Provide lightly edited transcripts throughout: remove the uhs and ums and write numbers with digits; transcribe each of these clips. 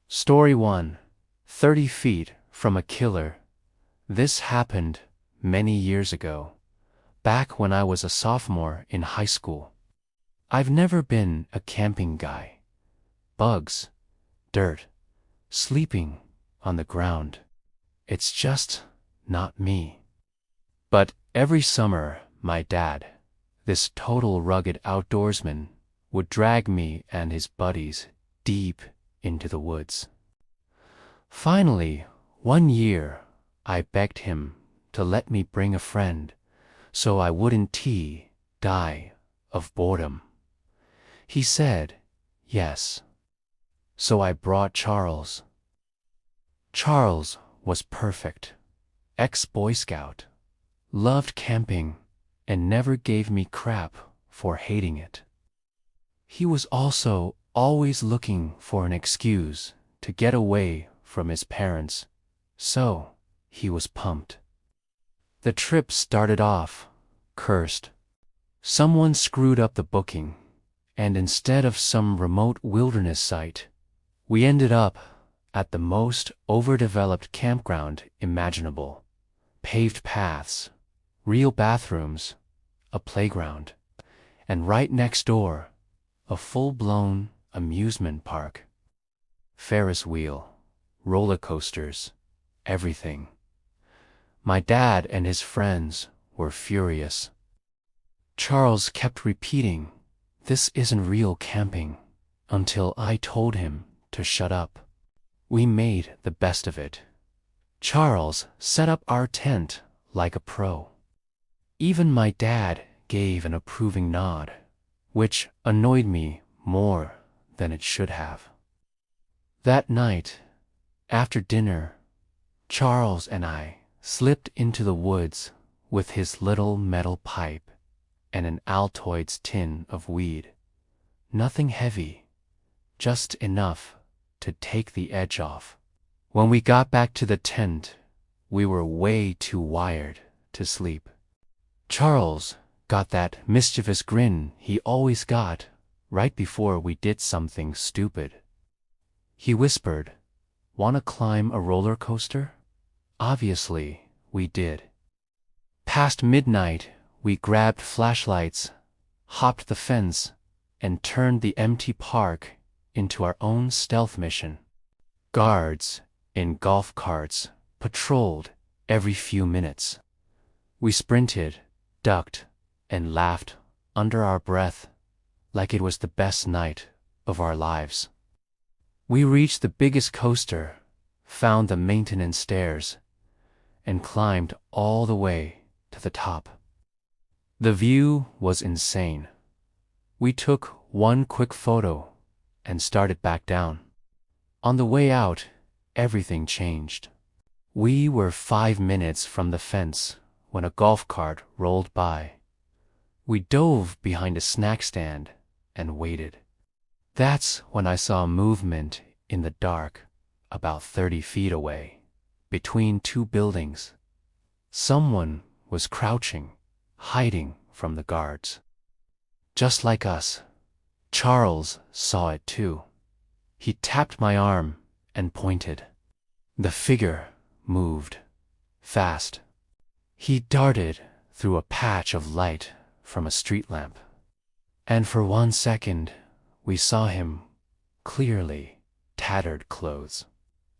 Story 1: 30 feet from a killer. This happened many years ago, back when I was a sophomore in high school. I've never been a camping guy. Bugs, dirt, sleeping on the ground. It's just not me. But every summer, my dad, this total rugged outdoorsman, would drag me and his buddies deep into the woods. Finally, one year, I begged him to let me bring a friend so I wouldn't die of boredom. He said yes. So I brought Charles. Charles was perfect. Ex-Boy Scout, loved camping, and never gave me crap for hating it. He was also always looking for an excuse to get away from his parents, so he was pumped. The trip started off cursed. Someone screwed up the booking, and instead of some remote wilderness site, we ended up at the most overdeveloped campground imaginable. Paved paths, real bathrooms, a playground, and right next door, a full-blown amusement park. Ferris wheel, roller coasters, everything. My dad and his friends were furious. Charles kept repeating, "This isn't real camping," until I told him to shut up. We made the best of it. Charles set up our tent like a pro. Even my dad gave an approving nod, which annoyed me more than it should have. That night, after dinner, Charles and I slipped into the woods with his little metal pipe and an Altoids tin of weed. Nothing heavy, just enough to take the edge off. When we got back to the tent, we were way too wired to sleep. Charles got that mischievous grin he always got right before we did something stupid. He whispered, "Want to climb a roller coaster?" Obviously, we did. Past midnight, we grabbed flashlights, hopped the fence, and turned the empty park into our own stealth mission. Guards in golf carts patrolled every few minutes. We sprinted, ducked, and laughed under our breath like it was the best night of our lives. We reached the biggest coaster, found the maintenance stairs, and climbed all the way to the top. The view was insane. We took one quick photo and started back down. On the way out, everything changed. We were 5 minutes from the fence when a golf cart rolled by. We dove behind a snack stand and waited. That's when I saw movement in the dark about 30 feet away, between two buildings. Someone was crouching, hiding from the guards. Just like us, Charles saw it too. He tapped my arm and pointed. The figure moved, fast. He darted through a patch of light from a street lamp. And for 1 second, we saw him clearly, tattered clothes,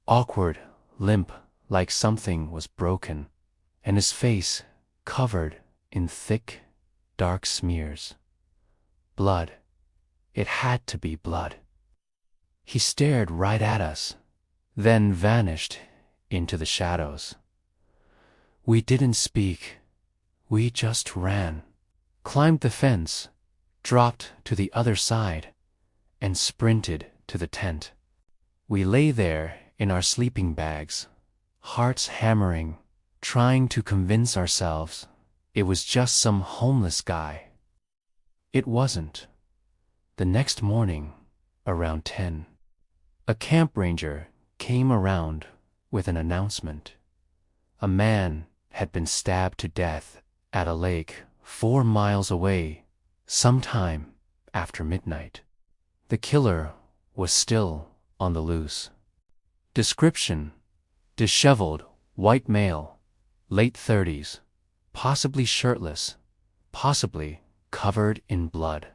awkward, limp like something was broken, and his face covered in thick, dark smears. Blood. It had to be blood. He stared right at us, then vanished into the shadows. We didn't speak. We just ran, climbed the fence, dropped to the other side, and sprinted to the tent. We lay there in our sleeping bags, hearts hammering, trying to convince ourselves it was just some homeless guy. It wasn't. The next morning, around 10, a camp ranger came around with an announcement. A man had been stabbed to death at a lake 4 miles away sometime after midnight. The killer was still on the loose. Description: disheveled, white male, late 30s, possibly shirtless, possibly covered in blood.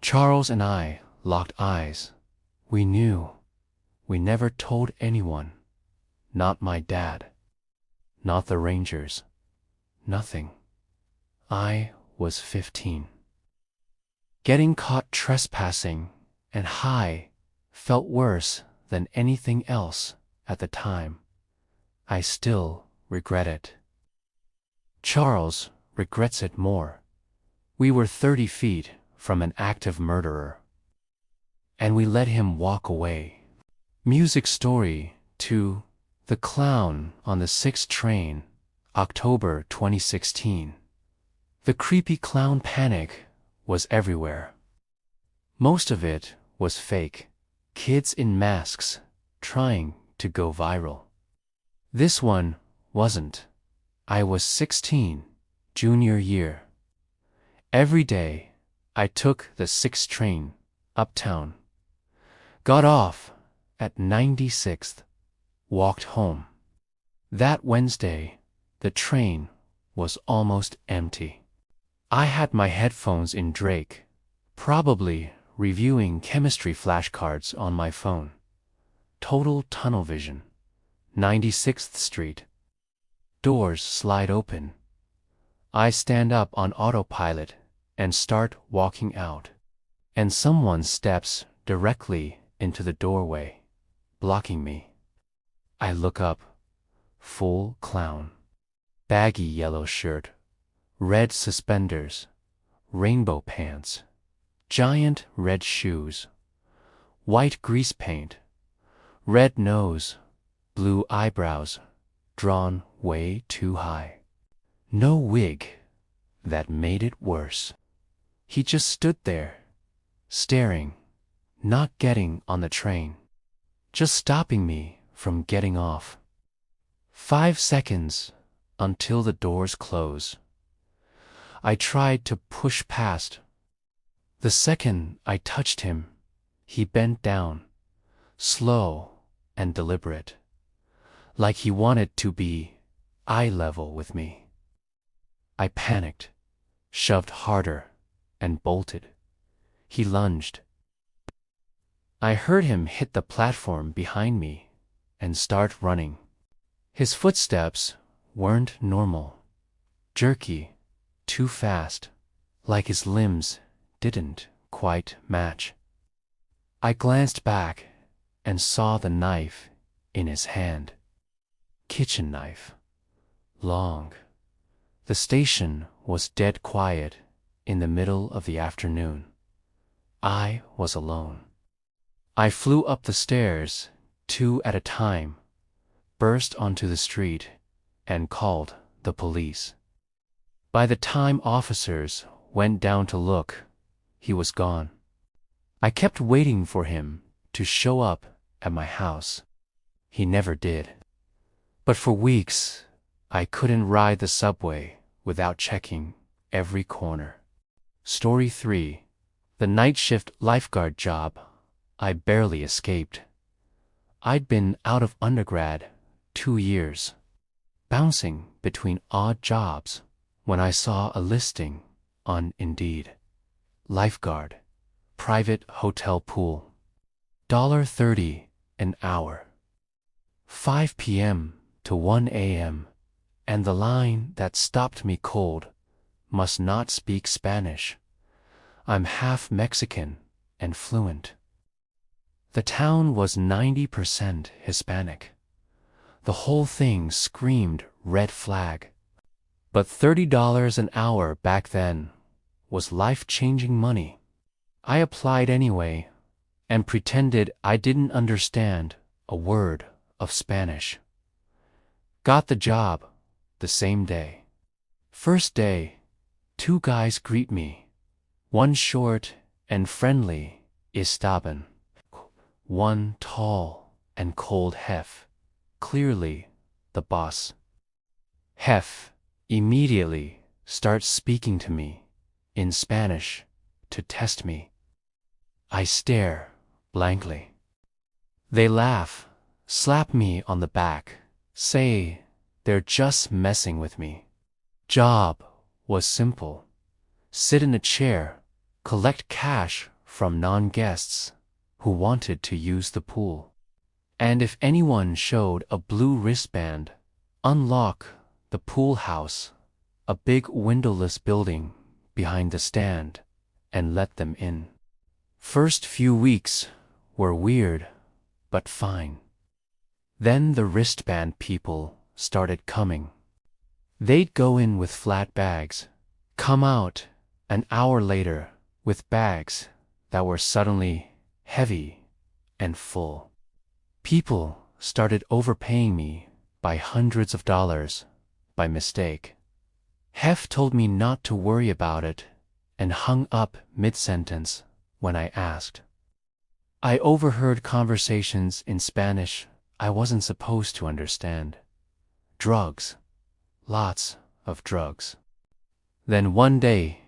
Charles and I locked eyes. We knew. We never told anyone. Not my dad. Not the Rangers. Nothing. I was 15. Getting caught trespassing and high felt worse than anything else at the time. I still regret it. Charles regrets it more. We were 30 feet from an active murderer, and we let him walk away. Music story 2: The Clown on the 6th Train, October 2016. The creepy clown panic was everywhere. Most of it was fake. Kids in masks trying to go viral. This one wasn't. I was 16, junior year. Every day I took the 6th train uptown, got off at 96th, walked home. That Wednesday, the train was almost empty. I had my headphones in Drake, probably reviewing chemistry flashcards on my phone. Total tunnel vision. 96th Street. Doors slide open. I stand up on autopilot and start walking out, and someone steps directly into the doorway, blocking me. I look up. Full clown. Baggy yellow shirt, red suspenders, rainbow pants, giant red shoes, white grease paint, red nose, blue eyebrows, drawn way too high. No wig. That made it worse. He just stood there, staring, not getting on the train, just stopping me from getting off. 5 seconds until the doors close. I tried to push past. The second I touched him, he bent down, slow and deliberate, like he wanted to be eye level with me. I panicked, shoved harder, and bolted. He lunged. I heard him hit the platform behind me and start running. His footsteps weren't normal, jerky, too fast, like his limbs didn't quite match. I glanced back and saw the knife in his hand. Kitchen knife. Long. The station was dead quiet in the middle of the afternoon. I was alone. I flew up the stairs, 2 at a time, burst onto the street, and called the police. By the time officers went down to look, he was gone. I kept waiting for him to show up at my house. He never did. But for weeks, I couldn't ride the subway without checking every corner. Story 3: The night shift lifeguard job I barely escaped. I'd been out of undergrad 2 years, bouncing between odd jobs when I saw a listing on Indeed. Lifeguard, private hotel pool, $30 an hour. 5 p.m. to 1 a.m., and the line that stopped me cold must not speak Spanish. I'm half Mexican and fluent. The town was 90% Hispanic. The whole thing screamed red flag. But $30 an hour back then was life-changing money. I applied anyway and pretended I didn't understand a word of Spanish. Got the job the same day. First day, 2 guys greet me. One short and friendly, estaban. One tall and cold Hef, clearly the boss. Hef immediately starts speaking to me in Spanish to test me. I stare blankly. They laugh, slap me on the back, say they're just messing with me. Job was simple. Sit in a chair, collect cash from non-guests who wanted to use the pool. And if anyone showed a blue wristband, unlock the pool house, a big windowless building behind the stand, and let them in. First few weeks were weird, but fine. Then the wristband people started coming. They'd go in with flat bags, come out an hour later with bags that were suddenly heavy and full. People started overpaying me by hundreds of dollars by mistake. Hef told me not to worry about it and hung up mid-sentence when I asked. I overheard conversations in Spanish I wasn't supposed to understand. Drugs. Lots of drugs. Then one day,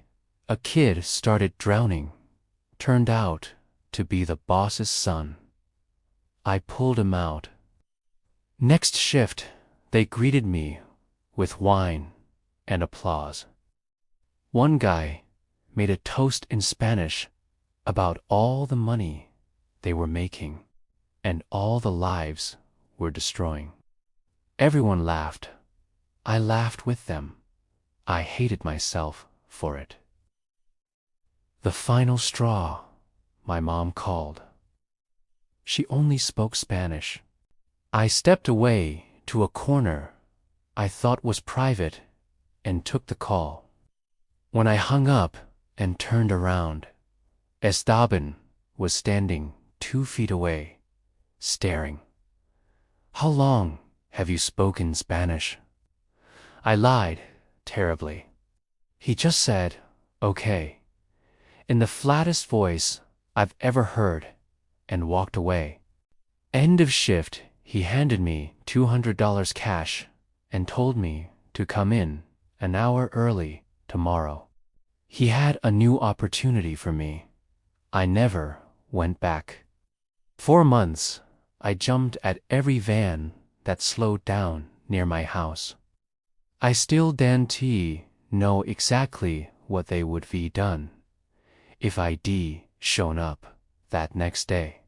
a kid started drowning. Turned out to be the boss's son. I pulled him out. Next shift, they greeted me with wine and applause. One guy made a toast in Spanish about all the money they were making and all the lives we're destroying. Everyone laughed. I laughed with them. I hated myself for it. The final straw, my mom called. She only spoke Spanish. I stepped away to a corner I thought was private and took the call. When I hung up and turned around, Esteban was standing 2 feet away, staring. "How long have you spoken Spanish?" I lied terribly. He just said, "Okay," in the flattest voice I've ever heard, and walked away. End of shift, he handed me $200 cash and told me to come in an hour early tomorrow. He had a new opportunity for me. I never went back. 4 months, I jumped at every van that slowed down near my house. I still didn't know exactly what they would be done if I'd shown up that next day.